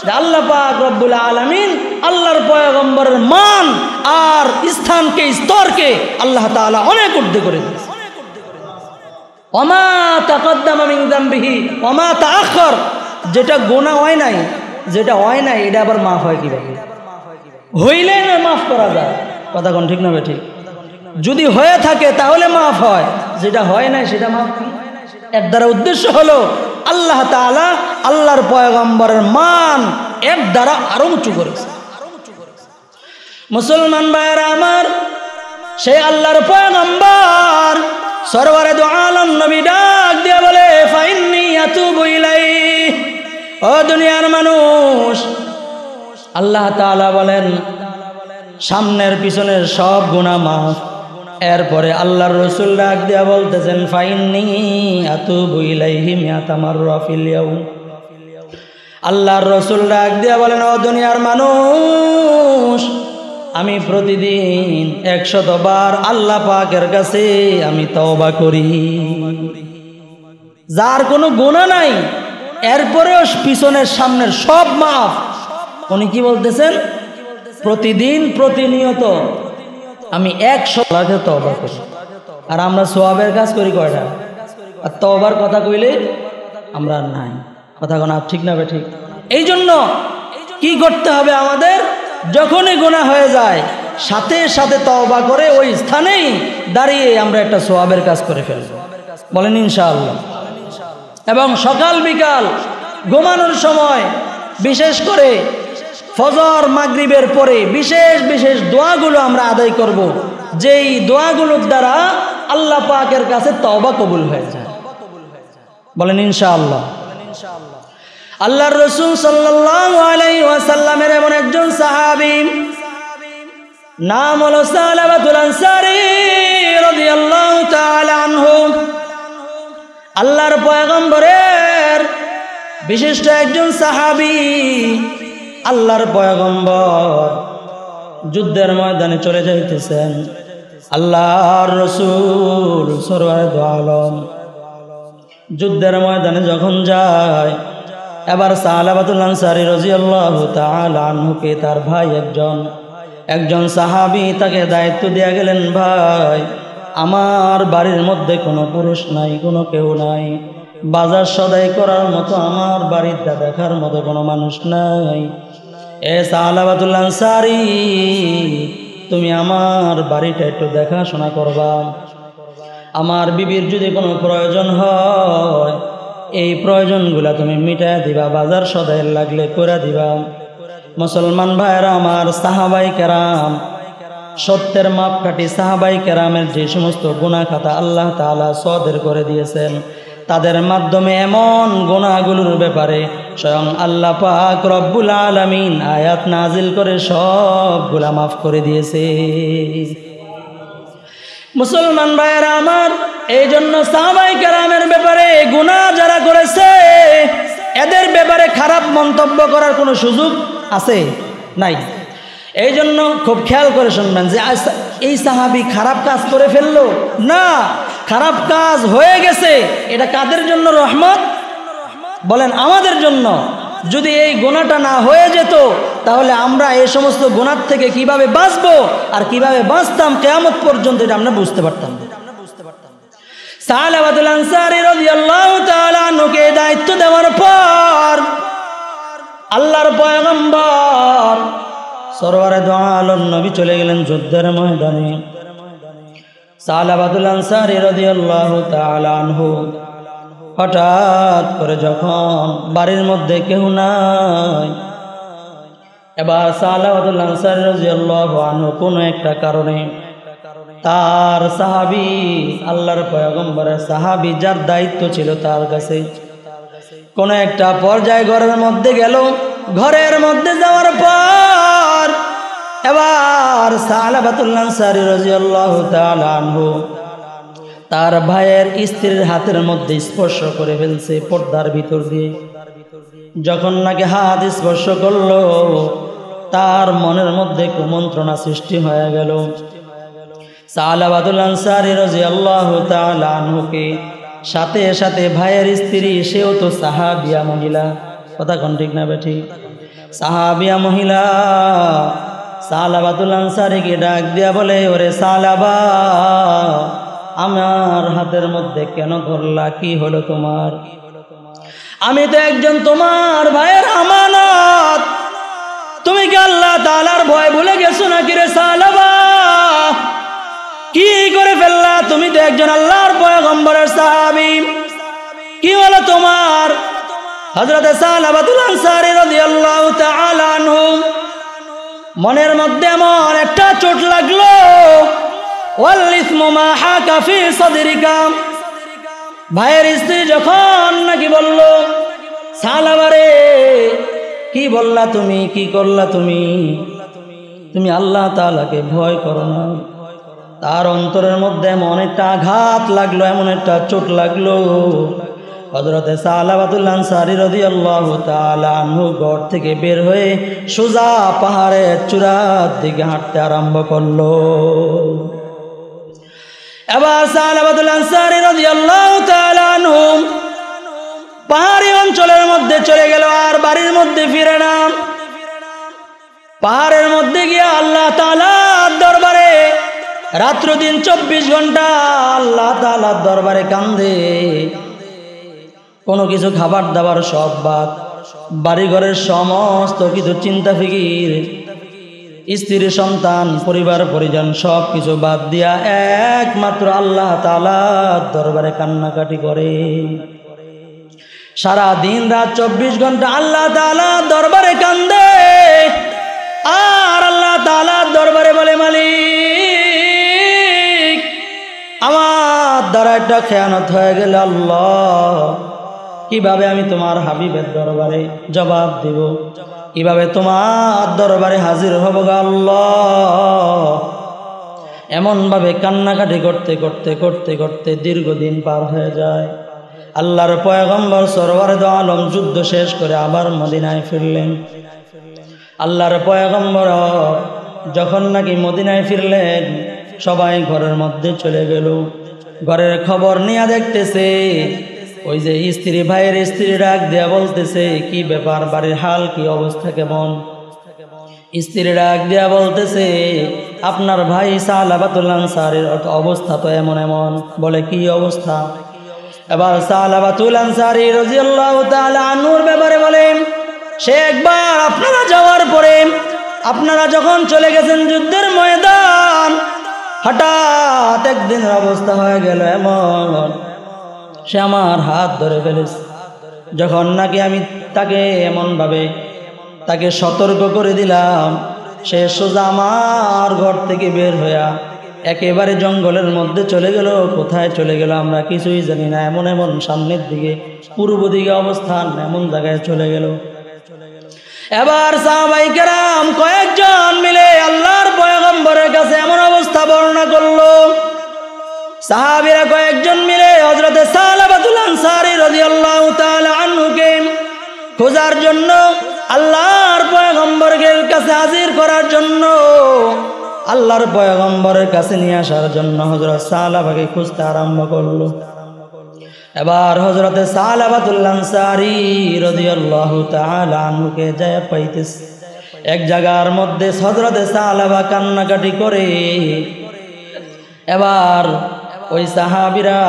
যে আল্লাহ পাক রব্বুল আলামিন আল্লাহর পয়গম্বরের মান আর স্থানকে, স্তরকে আল্লাহ তাআলা অনেক ঊর্ধ্বে করে দিয়েছে। ওমা তাকদ্দামা মিন যামবিহি ওমা তাআখার, যেটা গুনাহ হয় নাই, যেটা হয় নাই এটা আবার মাফ হয় কিভাবে? হইলে না মাফ করা যায়, কথা কোন ঠিক না ঠিক? যদি হয়ে থাকে তাহলে মাফ হয়, যেটা হয় নাই সেটা মাফ কি? এর দ্বারা উদ্দেশ্য হলো আল্লাহ তাআলা আল্লাহর পয়গম্বরের মান এর দ্বারা আরো উঁচু করেছে। মুসলমান ভাইরা আমার, সেই আল্লাহর পয়গম্বর সরওয়ারে দু আলম নবী ডাক দিয়ে বলে, ফাইন্নী আতুবু ইলাইহি। ও দুনিয়ার মানুষ, আল্লাহ তাআলা বলেন সামনের পিছনের সব গুনাহ মাফ। এরপরে আল্লাহর রাসূল ডাক দিয়া বলতেছেন, ফাইন্নী আতুবু ইলাইহি মিআতা মাররা ফিল ইয়াউম। আল্লাহর রাসূল ডাক দিয়া বলেন, ও দুনিয়ার মানুষ, আমি প্রতিদিন 100 বার আল্লাহ পাকের কাছে আমি তওবা করি। যার কোনো গুনাহ নাই এরপরেও পিছনের সামনের সব মাফ। উনি কি বলতেছেন? প্রতিদিন প্রতিনিয়ত আমি 100 লাখে তওবা করি। আর আমরা সওয়াবের কাজ করি কয়টা? আর তওবার কথা কইলে আমরা নাই, কথা কোন ঠিক না ঠিক? এই জন্য কি করতে হবে আমাদের? যখনই গুনাহ হয়ে যায় সাথে সাথে তওবা করে ওই স্থানেই দাঁড়িয়ে আমরা একটা সওয়াবের কাজ করে ফেলব, বলেন ইনশাআল্লাহ। এবং সকাল বিকাল ঘুমানোর সময় বিশেষ করে ফজর মাগরিবের পরে বিশেষ বিশেষ দোয়াগুলো আমরা আদায় করব, যেই দোয়াগুলোর দ্বারা আল্লাহ পাকের কাছে তওবা কবুল হয়ে যায়, বলেন ইনশাআল্লাহ। আল্লাহর রাসূল সাল্লাল্লাহু আলাইহি ওয়াসাল্লামের এমন একজন সাহাবী, নাম হলো সালাবাতুল আনসারী রাদিয়াল্লাহু তাআলা আনহু। আল্লাহর পয়গম্বরের বিশিষ্ট একজন সাহাবী। আল্লাহর পয়গম্বর যুদ্ধের ময়দানে চলে যাইতেছেন। আল্লাহর রাসূল সরওয়ারে দু আলম যুদ্ধের ময়দানে যখন যায়, এবার সালাবাতুল আনসারী রাদিয়াল্লাহু তাআলা আনহুকে তার ভাই একজন সাহাবী তাকে দায়িত্ব দিয়ে গেলেন, ভাই আমার বাড়ির মধ্যে কোনো পুরুষ নাই, কোনো কেউ নাই, বাজার সদাই করার মতো আমার বাড়িতে দেখার মতো কোনো মানুষ নাই। এ সালাবাতুল আনসারী, তুমি আমার বাড়িটা একটু দেখাশোনা করবা। আমার বিবির যদি কোনো প্রয়োজন হয় এই প্রয়োজনগুলা তুমি মিটায় দিবা, বাজার সদাইয়ের লাগলে করে দিবা। মুসলমান ভাইরা আমার, সাহাবাই কেরাম, সত্যের মাপকাঠি সাহাবাই কেরামের যে সমস্ত গুনাহ খাতা আল্লাহ তাআলা সদের করে দিয়েছেন, তাদের মাধ্যমে এমন গুনাহগুলোর ব্যাপারে স্বয়ং আল্লাহ পাক রব্বুল আলামিন আয়াত নাজিল করে সবগুলা মাফ করে দিয়েছে। মুসলমান ভাইরা আমার, এই জন্য সাহাবাই কেরামের ব্যাপারে গুনাহ যারা করেছে এদের ব্যাপারে খারাপ মন্তব্য করার কোনো সুযোগ আছে? নাই। এই জন্য খুব খেয়াল করে শুনবেন যে এই সাহাবী খারাপ কাজ করে ফেললো না, খারাপ কাজ হয়ে গেছে, এটা কাদের জন্য রহমত? বলেন আমাদের জন্য। যদি এই গুনাহটা না হয়ে যেত তাহলে আমরা এই সমস্ত গুনাহ থেকে কিভাবে বাঁচবো আর কিভাবে বাঁচতাম কিয়ামত পর্যন্ত এটা আমরা বুঝতে পারতাম। সালাবাতুল আনসারী রাদিয়াল্লাহু তাআলা আনহুকে দায়িত্ব দেওয়ার পর আল্লাহর পয়গম্বর সরওয়ারে দু আলম নবী চলে গেলেন যুদ্ধের ময়দানে। সালাবাতুল আনসারী রাদিয়াল্লাহু তাআলা আনহু হঠাৎ করে যখন বাড়ির মধ্যে কেউ নাই, এবার সালাবাতুল আনসারী রাদিয়াল্লাহু আনহু কোনো একটা কারণে তার সাহাবী, আল্লাহর পয়গম্বরের সাহাবী যার দায়িত্ব ছিল তার কাছে কোন একটা পর্যায়ে ঘরের মধ্যে গেল। ঘরের মধ্যে যাওয়ার পর এবার সালাবাতুল আনসারী রাদিয়াল্লাহু তাআলা আনহু তার ভাইয়ের স্ত্রীর হাতের মধ্যে স্পর্শ করে ফেলছে পর্দার ভিতর দিয়ে। যখন নাকি হাত স্পর্শ করলো তার মনের মধ্যে কুমন্ত্রণা সৃষ্টি হয়ে গেল। সালাবাতুল আনসারী রাদিয়াল্লাহু তাআলা আনহুকে সাথে সাথে ভাইয়ের স্ত্রী, সেও তো সাহাবিয়া মহিলা, কথা কোন ঠিক না বেঠি? সাহাবিয়া মহিলা সালাবাতুল আনসারীকে ডাক দিয়া বলে, ওরে সালাবা, আমার হাতের মধ্যে কেন ধরলা? কি হলো তোমার? আমি তো একজন তোমার ভাইয়ের আমানত, তুমি কি আল্লাহ তাআলার ভয় ভুলে গেছো নাকি রে সালাবা? কি করে ফেললা? তুমি তো একজন আল্লাহর পয়গম্বরের সাহাবী, কি হলো তোমার? হযরত সালাবাতুল আনসারী রাদিয়াল্লাহু তাআলা আনহু মনের মধ্যে এমন একটা চোট লাগলো, ওয়াল ইসমু মা হাকা ফি সাদরিকা। ভাইয়ের স্ত্রী যখন নাকি বলল, সালাবারে কি বললা তুমি, কি করলা তুমি? তুমি আল্লাহ তাআলাকে ভয় করো না? তার অন্তরের মধ্যে এমন একটা আঘাত লাগলো, এমন একটা চোট লাগলো। হযরতে সালাবাতুল আনসারী রাদিয়াল্লাহু তাআলা আনহু ঘর থেকে বের হয়ে সোজা পাহাড়ের চূড়ার দিকে হাঁটতে আরম্ভ করলো। এবার সালাবাতুল আনসারী রাদিয়াল্লাহু তাআলা আনহু পাহাড়ি অঞ্চলের মধ্যে চলে গেল, আর বাড়ির মধ্যে ফিরে না। পাহাড়ের মধ্যে গিয়ে আল্লাহ তাআলার দরবারে রাত্র দিন 24 ঘন্টা আল্লাহ তাআলার দরবারে কান্দে। কোনো কিছু খাবার দাবার সব বাদ, বাড়ি ঘরের সমস্ত কিছু চিন্তা ফিকির, স্ত্রী সন্তান পরিবার পরিজন সব কিছু বাদ দিয়া একমাত্র আল্লাহ তাআলার দরবারে কান্নাকাটি করে। সারা দিন রাত 24 ঘন্টা আল্লাহ তাআলার দরবারে কান্দে, আর আল্লাহ তাআলার দরবারে বলে, মালিক, আমার দ্বারা একটা খেয়ানত হয়ে গেল আল্লাহ, কিভাবে আমি তোমার হাবিবের দরবারে জবাব দেব? কিভাবে তোমার দরবারে হাজির হব গো আল্লাহ? এমন ভাবে কান্নাকাটি করতে করতে করতে করতে দীর্ঘদিন পার হয়ে যায়। আল্লাহর পয়গম্বর সরওয়ারে দো আলম যুদ্ধ শেষ করে আবার মদিনায় ফিরলেন। আল্লাহর পয়গম্বর যখন নাকি মদিনায় ফিরলেন, সবাই ঘরের মধ্যে চলে গেল। ঘরের খবর নিয়ে দেখতেছে, ওই যে স্ত্রী, ভাইয়ের স্ত্রী ডাক দেয়া বলতেছে, কি ব্যাপার, বাড়ির হাল কি, অবস্থা কেমন? স্ত্রী ডাক দেয়া বলতেছে, আপনার ভাই সালাবাতুল আনসারীর অবস্থা তো এমন এমন। বলে, কি অবস্থা? এবার সালাবাতুল আনসারী রাদিয়াল্লাহু তাআলা আনহুর ব্যাপারে বলেন, সে একবার আপনারা যাওয়ার পরে, আপনারা যখন চলে গেছেন যুদ্ধের ময়দান, হঠাৎ একদিনের অবস্থা হয়ে গেল এমন, সে আমার হাত ধরে ফেলেছে। যখন নাকি আমি তাকে এমনভাবে তাকে সতর্ক করে দিলাম, সে সোজা আমার ঘর থেকে বের হইয়া একেবারে জঙ্গলের মধ্যে চলে গেল। কোথায় চলে গেল আমরা কিছুই জানি না। এমন এমন সামনের দিকে, পূর্ব দিকে অবস্থান, এমন জায়গায় চলে গেল। এবার সাহাবায়ে কেরাম কয়েকজন মিলে আল্লাহর পয়গম্বরের কাছে এমন অবস্থা বর্ণনা করলো। সাহাবীরা কয়েকজন মিলে হযরতে সালাবাতুল আনসারী রাদিয়াল্লাহু তাআলা আনহুকে খোঁজার জন্য, আল্লাহর পয়গম্বরের কাছে হাজির করার জন্য, আল্লাহর পয়গম্বরের কাছে নিয়ে আসার জন্য হযরত সালাবাকে খুঁজতে আরম্ভ করলো। এবার হযরতে সালাবাতুল আনসারী রাদিয়াল্লাহু তাআলা আনহুকে যায় পাইতেছে। এক জায়গার মধ্যে হযরতে সালাবা কান্নাকাটি করে। এবার ওই সাহাবীরা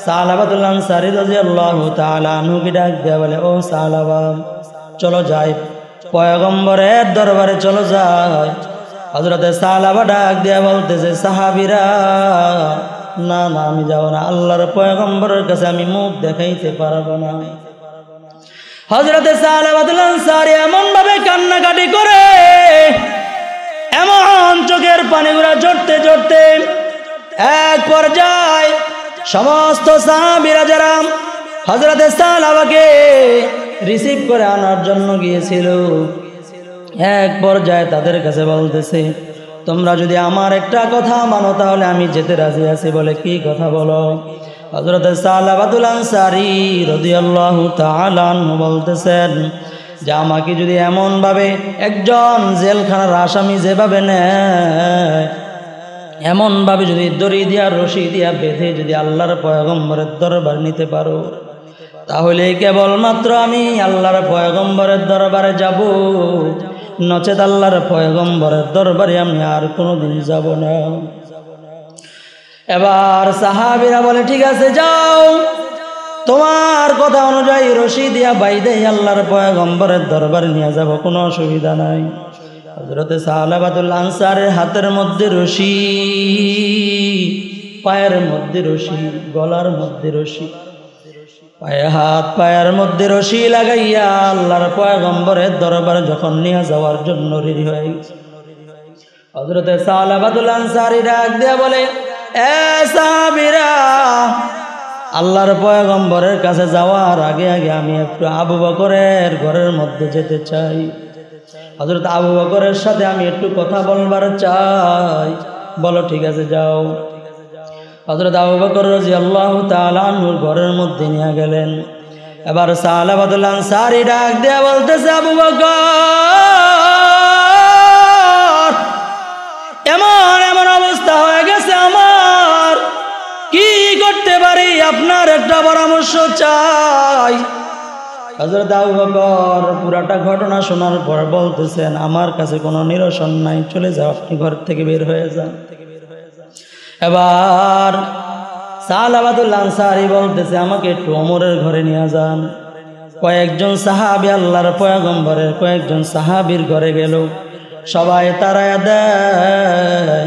সালাবাতুল আনসারী রাদিয়াল্লাহু তাআলা আনহুকে ডাক দেয়া বলে, ও সালাবা, চলো যাই পয়গম্বরের দরবারে, চলো যাই। হযরতে সালাবা ডাক দেয়া বলতেছে, সাহাবীরা, না না, আমি যাব না, আল্লাহর পয়গম্বরের কাছে আমি মুখ দেখাইতে পারবো না। হযরতে সালাবাতুল আনসারী এমন ভাবে কান্নাকাটি করে, এমন চোখের পানিগুলা ঝরতে ঝরতে এক পর্যায়ে সমস্ত সাহাবীরা যারা হযরতে সালাবাকে রিসিভ করে আনার জন্য গিয়েছিল, এক পর্যায়ে তাদের কাছে বলতেছে, তোমরা যদি আমার একটা কথা মানো তাহলে আমি যেতে রাজি আছি। বলে, কি কথা বলো? হযরতে সালাবাতুল আনসারী রাদিয়াল্লাহু তাআলা আনহু বলতেছেন যে, আমাকে যদি এমন ভাবে একজন জেলখানার আসামি যেভাবে নেয়, এমনভাবে যদি দড়ি দিয়া রশি দিয়া বেঁধে যদি আল্লাহর পয়গম্বরের দরবার নিতে পারো, তাহলে কেবলমাত্র আমি আল্লাহর পয়গম্বরের দরবারে যাব, নচেত আল্লাহর পয়গম্বরের দরবারে আমি আর কোনোদিন যাব না। এবার সাহাবীরা বলে, ঠিক আছে যাও, তোমার কথা অনুযায়ী রশি দিয়া বাইদে আল্লাহর পয়গম্বরের দরবারে নিয়ে যাব, কোনো অসুবিধা নাই। হযরতে সালাবাতুল আনসারের হাতের মধ্যে রশি, পায়ের মধ্যে রশি, গলার মধ্যে রশি, পায়ে হাত পায়ের মধ্যে রশি লাগাইয়া আল্লাহর পয়গম্বরের দরবারে যখন নিয়ে যাওয়ার জন্য রেডি হয়ে গেছে, হযরতে সালাবাতুল আনসারী ডাক দিয়া বলে, এ সাহাবীরা, আল্লাহর পয়গম্বরের কাছে যাওয়ার আগে আগে আমি একটু আবু বকরের ঘরের মধ্যে যেতে চাই। হযরত আবু বকরের সাথে আমি একটু কথা বলবার চাই। বলো ঠিক আছে যাও। হযরত আবু বকর রাদিয়াল্লাহু তাআলা আনহুর ঘরের মধ্যে নিয়ে গেলেন। এবার সালাবাতুল আনসারী ডাক দিয়ে বলতেছে, আবু বকর, এমন এমন অবস্থা হয়ে গেছে আমার, কি করতে পারি, আপনার একটা পরামর্শ চাই। হযরত আবু বকর পুরাটা ঘটনা শোনার পর বলতেছেন, আমার কাছে কোনো নিরসন নাই, চলে যাও, আপনি ঘর থেকে বের হয়ে যান। এবার সালাবাতুল আনসারী বলতেছে, আমাকে একটু ওমরের ঘরে নিয়ে যান। কয়েকজন সাহাবী আল্লাহর পয়গম্বরের কয়েকজন সাহাবীর ঘরে গেল, সবাই তারায়া দেয়,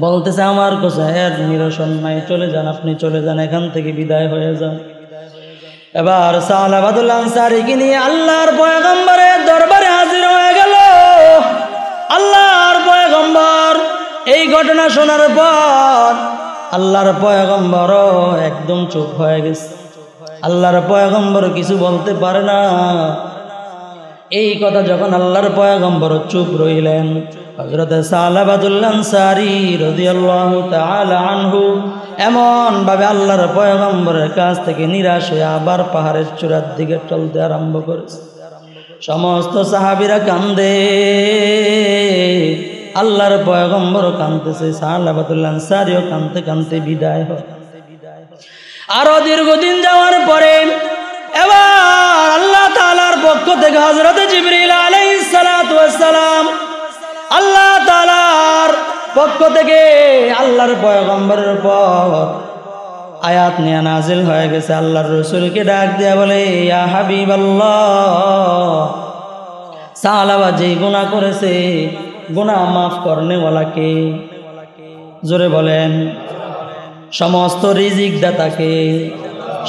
বলতেছে আমার কাছে এর নিরসন নাই, চলে যান, আপনি চলে যান, এখান থেকে বিদায় হয়ে যান। এবার সালাবাতুল আনসারীকে নিয়ে আল্লাহর পয়গম্বরের দরবারে হাজির হয়ে গেল। আল্লাহর পয়গম্বর এই ঘটনা শোনার পর আল্লাহর পয়গম্বর একদম চুপ হয়ে গেছে। আল্লাহর পয়গম্বর কিছু বলতে পারে না। এই কথা যখন আল্লাহর পয়গম্বর চুপ রইলেন, হযরত সালাবাতুল আনসারী রাদিয়াল্লাহু তাআলা আনহু এমন ভাবে আল্লাহর পয়গম্বরের কাছ থেকে নিরাশ হয়ে আবার পাহাড়ের চূড়ার দিকে চলতে আরম্ভ করেছে। সমস্ত সাহাবীরা কান্দে, আল্লাহর পয়গম্বরও কাঁদতেছে, সালাবাতুল আনসারীও কাঁদতে কাঁদতে বিদায় হয়। আরো দীর্ঘদিন যাওয়ার পরে এবার আল্লাহ তাআলার পক্ষ থেকে হযরত জিবরিল আলাইহিস সালাতু ওয়াস সালাম, আল্লাহ তাআলার পক্ষ থেকে আল্লাহর পয়গম্বরের উপর আয়াত নিয়ে নাজিল হয়ে গেছে। আল্লাহর রাসূলকে ডাক দিয়া বলে, ইয়া হাবিবাল্লাহ, সালাবা যে গুনাহ করেছে, গুনাহ মাফ করনে ওয়ালা কে? জোরে বলেন। সমস্ত রিজিক দাতাকে,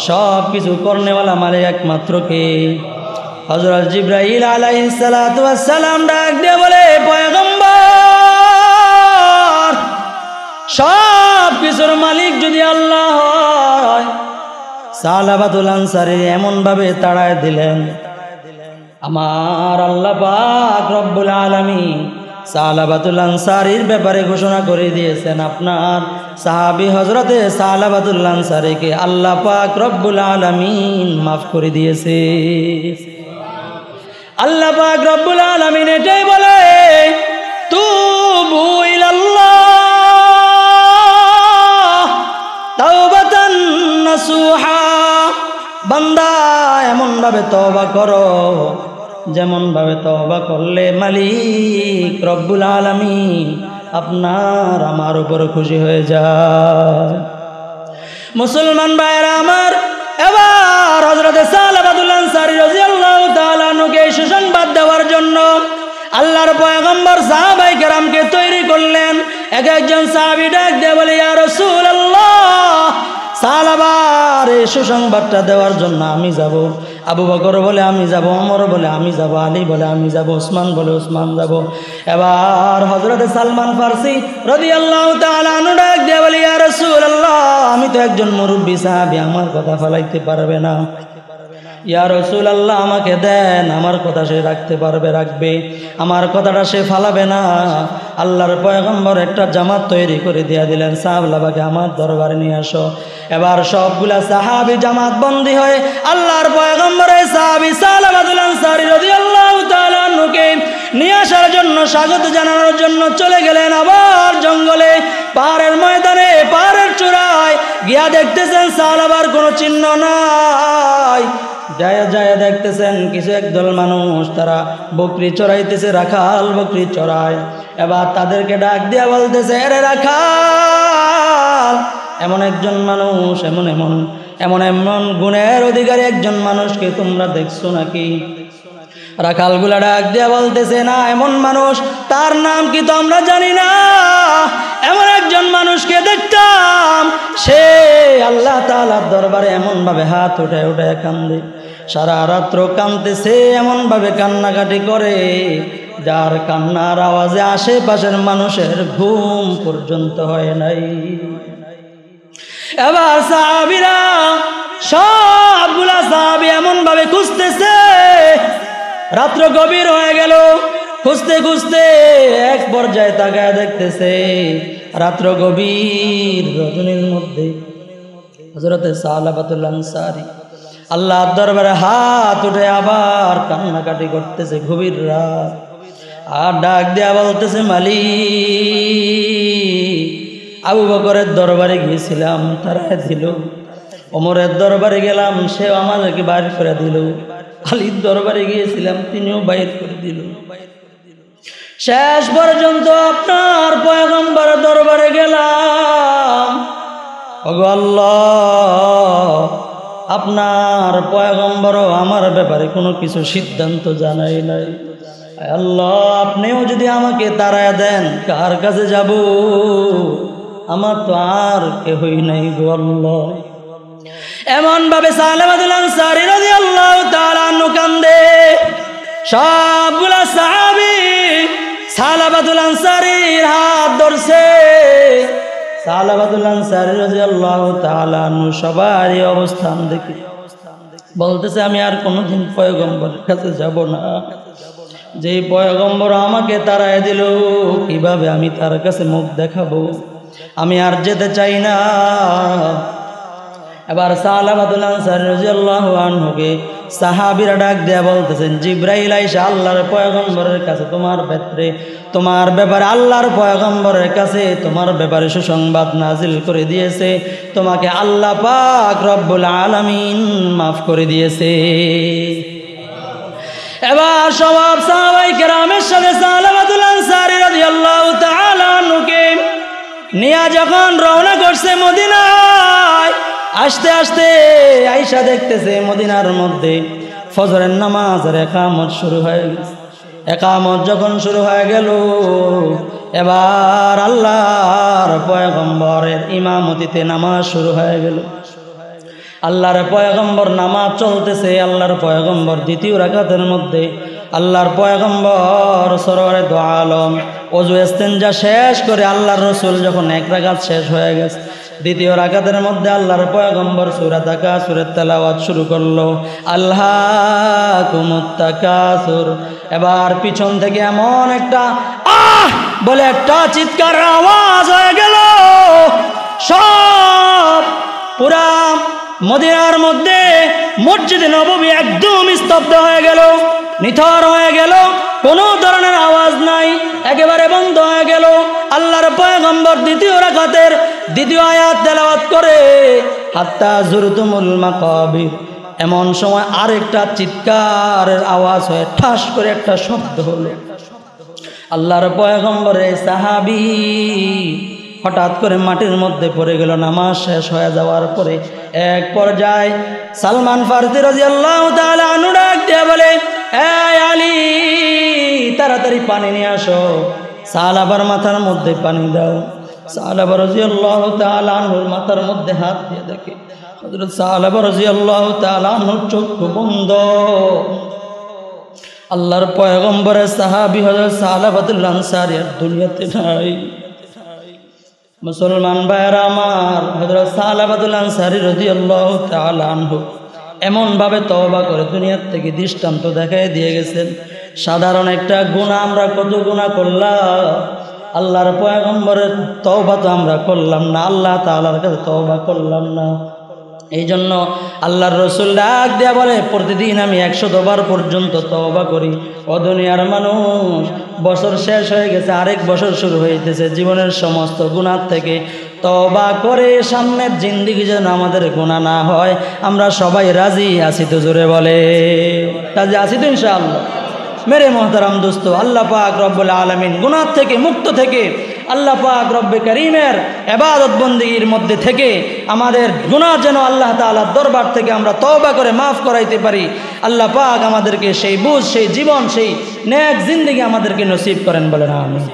সব কিছু করনেওয়ালা মালিক একমাত্র কে? হযরত জিবরাইল আলাইহিস সালাতু ওয়াস সালাম ডাক দিয়ে বলে, পয়গম্বর, সব কিছুর মালিক যদি আল্লাহ হয়, সালাবাতুল আনসারী এমন ভাবে তাড়ায় দিলেন, আমার আল্লাহ পাক রব্বুল আলামিন সালাবাতুল আনসারীর ব্যাপারে ঘোষণা করে দিয়েছেন, আপনার সাহাবী হযরতে সালাবাতুল আনসারীকে আল্লাহ পাক রব্বুল আলামিন মাফ করে দিয়েছে। আল্লাহ পাক রব্বুল আলামিন এটাই বলে, তুবু ইলাল্লাহ তাওবাতান নাসুহা, বান্দা এমন ভাবে তওবা করো যেমন ভাবে তওবা করলে মালিক রব্বুল আলামিন আপনার আমার উপর খুশি হয়ে যায়। মুসলমান ভাইরা আমার, এবার হযরত সালাবাতুল আনসারী রাদিয়াল্লাহু তাআলা আনহুকে সুসংবাদ দেওয়ার জন্য আল্লাহর পয়গম্বর সাহাবায়ে কেরামকে তৈরি করলেন। এক একজন সাহাবী ডাক দিয়ে বলে, ইয়া রাসূলুল্লাহ, সালাবার এই সুসংবাদটা দেওয়ার জন্য আমি যাব। আবু বকর বলে আমি যাব, ওমর বলে আমি যাব, আলী বলে আমি যাব, ওসমান বলে ওসমান যাব। এবার হযরত সালমান ফারসি রাদিয়াল্লাহু তাআলা আনহু ডাক দিয়ে বলে, ইয়া রাসূলুল্লাহ, আমি তো একজন মুরব্বী সাহাবী, আমার কথা ফলাইতে পারবে না। ইয়া রাসূলুল্লাহ, আমাকে দেন, আমার কথা সে রাখতে পারবে, রাখবে, আমার কথাটা সে ফালাবে না। আল্লাহর পয়গম্বর একটা জামাত তৈরি করে দিয়ে দিলেন, সাহাবাকে আমার দরবারে নিয়ে আসো। এবার সবগুলা সাহাবী জামাত বন্দী হয়ে আল্লাহর পয়গম্বরের সাহাবী সালাবাতুল আনসারী রাদিয়াল্লাহু তাআলা আনহুকে নিয়ে আসার জন্য, স্বাগত জানানোর জন্য চলে গেলেন আবার জঙ্গলে, পাহাড়ের ময়দানে, পাহাড়ের চূড়ায় গিয়া দেখতেছেন সাহাবার কোনো চিহ্ন নাই। যায় যায় দেখতেছেন কিছু একদল মানুষ, তারা বকরি চড়াইতেছে, রাখাল বকরি চড়ায়। এবার তাদেরকে ডাক দিয়া বলতেছে, আরে রাখাল, এমন একজন মানুষ, এমন এমন এমন এমন গুণের অধিকারী একজন মানুষকে তোমরা দেখছো নাকি? রাখালগুলা ডাক দিয়া বলতেছে, না, এমন মানুষ, তার নাম কি তো আমরা জানি না। এমন একজন মানুষকে দেখতাম, সে আল্লাহ তাআলার দরবারে এমন ভাবে হাত উঠে উঠে কান্দে, সারা রাত্র কাঁদতেছে, এমন ভাবে কান্নাকাটি করে, যার কান্নার আওয়াজে আশেপাশের মানুষের ঘুম পর্যন্ত হয় নাই। এবার সাহাবীরা, সবগুলা সাহাবী এমন ভাবে খুঁজতেছে, রাত্র গভীর হয়ে গেল, খুঁজতে খুঁজতে এক পর্যায়ে তাকায় দেখতেছে রাত্র গভীর, রজনীর মধ্যে হযরতে সালাবাতুল আনসারী আল্লাহর দরবারে হাত উঠে আবার কান্নাকাটি করতেছে, গভীর রাত। আর ডাক দেয়া বলতেছে, মালিক, আবু বকরের দরবারে গিয়েছিলাম, তারা দিল। ওমরের দরবারে গেলাম, সেও আমাদেরকে বাইর করে দিল। আলীর দরবারে গিয়েছিলাম, তিনিও বাইর করে দিল। শেষ পর্যন্ত আপনার পয়গম্বরের দরবারে গেলাম। ওগো আল্লাহ, আপনার পয়গম্বরও আমার ব্যাপারে কোনো কিছু সিদ্ধান্ত জানাই নাই। আল্লাহ, আপনিও যদি আমাকে তাড়ায়া দেন, কার কাছে যাব? আমার তো আর কেহই নাই গো আল্লাহ। এমন ভাবে সালাবাতুল আনসারী রাদিয়াল্লাহু তাআলা আনহু কান্দে। সবগুলা সাহাবী সালাবাতুল আনসারীর হাত ধরছে। সালাবাতুল আনসারী রাদিয়াল্লাহু তাআলা আনহু সবারই অবস্থান দেখে বলতেছে, আমি আর কোনোদিন পয়গম্বরের কাছে যাব না। যে পয়গম্বর আমাকে তাড়ায় দিল, কিভাবে আমি তার কাছে মুখ দেখাবো? আমি আর যেতে চাই না। এবার সালাবাতুল আনসারী রাদিয়াল্লাহু আনহুকে সাহাবীরা ডাক দেয়া বলতেছেন, জিবরাইল আইসা আল্লাহর পয়গম্বরের কাছে তোমার ক্ষেত্রে, তোমার ব্যাপারে আল্লাহর পয়গম্বরের কাছে তোমার ব্যাপারে সুসংবাদ নাজিল করে দিয়েছে। তোমাকে আল্লাহ পাক রব্বুল আলামিন মাফ করে দিয়েছে। এবার সব সাহাবায়ে কেরামের সাথে সালাবাতুল আনসারী রাদিয়াল্লাহু তাআলা আনহুকে নিয়ে যখন রওনা করছে মদিনায়, আস্তে আস্তে আয়েশা দেখতেছে মদিনার মধ্যে ফজরের নামাজের একামত শুরু হয়ে গেছে। একামত যখন শুরু হয়ে গেল, এবার আল্লাহর পয়গম্বরের ইমামতিতে নামাজ শুরু হয়ে গেল। আল্লাহর পয়গম্বর নামাজ চলতেছে। আল্লাহর পয়গম্বর দ্বিতীয় রাকাতের মধ্যে আল্লাহর পয়গম্বর সরওয়ারে দো আলম ওযু ইস্তেনজা শেষ করে আল্লাহর রাসূল যখন এক রাকাত শেষ হয়ে গেছে, দ্বিতীয় রাকাতের মধ্যে আল্লাহর পয়গম্বর সূরা তাকাসুরের তেলাওয়াত শুরু করলো, আল্লাহকুমুত তাকাসুর। এবার পিছন থেকে এমন একটা আহ বলে একটা চিৎকার আওয়াজ হয়ে গেল। সব পুরা মদিনার মধ্যে মসজিদে নববী একদম স্তব্ধ হয়ে গেল, নিথর হয়ে গেল, কোনো ধরনের আওয়াজ নাই, একেবারে বন্ধ হয়ে গেল। আল্লাহর পয়গম্বর দ্বিতীয় রাকাতের দ্বিতীয় আয়াত তেলাওয়াত করে, হাত্তা জুরতুমুল মাকাবির। এমন সময় আরেকটা চিৎকারের আওয়াজ হয়ে ঠাস করে একটা শব্দ হলো। আল্লাহর পয়গম্বরের সাহাবী হঠাৎ করে মাটির মধ্যে পড়ে গেল। নামাজ শেষ হয়ে যাওয়ার পরে এক পর্যায়ে সালমান ফারসি রাদিয়াল্লাহু তাআলা আনহু ডাক দিয়ে বলে, এই আলী, তাড়াতাড়ি পানি নিয়ে আসো, সাহাবার মাথার মধ্যে পানি দাও। সাহাবা রাদিয়াল্লাহু তাআলা আনহুর মাথার মধ্যে হাত দিয়ে দেখে হযরত সাহাবা রাদিয়াল্লাহু তাআলা আনহুর চোখ বন্ধ। আল্লাহর পয়গম্বরের সাহাবী হযরত সালাবাতুল আনসারী আর দুনিয়াতে নাই। মুসলমান ভাইরা আমার, হযরত সালাবাতুল আনসারী রাদিয়াল্লাহু তাআলা আনহু এমন ভাবে তওবা করে দুনিয়ার থেকে দৃষ্টান্ত দেখায় দিয়ে গেছেন। সাধারণ একটা গুনাহ আমরা কত গুনাহ করলাম, আল্লাহর পয়গম্বরের তওবা তো আমরা করলাম না, আল্লাহ তাআলার কাছে তওবা করলাম না। এই জন্য আল্লাহর রসুল ডাক দেয়া বলে, প্রতিদিন আমি 100 বার পর্যন্ত তওবা করি। ও দুনিয়ার মানুষ, বছর শেষ হয়ে গেছে, আরেক বছর শুরু হইতেছে। জীবনের সমস্ত গুনাহ থেকে তওবা করে সামনের জিন্দেগি যেন আমাদের গুনাহ না হয়, আমরা সবাই রাজি আছি তো? জোরে বলে রাজি আছি তো ইনশাআল্লাহ? মেরে মোহতারাম দোস্ত, আল্লাহ পাক রব্বুল আলামিন গুনাহ থেকে মুক্ত থেকে, আল্লাহ পাক রব্বে করিমের ইবাদত বন্দেগীর মধ্যে থেকে আমাদের গুনাহ যেন আল্লাহ তাআলার দরবার থেকে আমরা তওবা করে মাফ করাইতে পারি। আল্লাহ পাক আমাদেরকে সেই বুঝ, সেই জীবন, সেই নেক জিন্দেগি আমাদেরকে নসিব করেন, বলেন আমিন।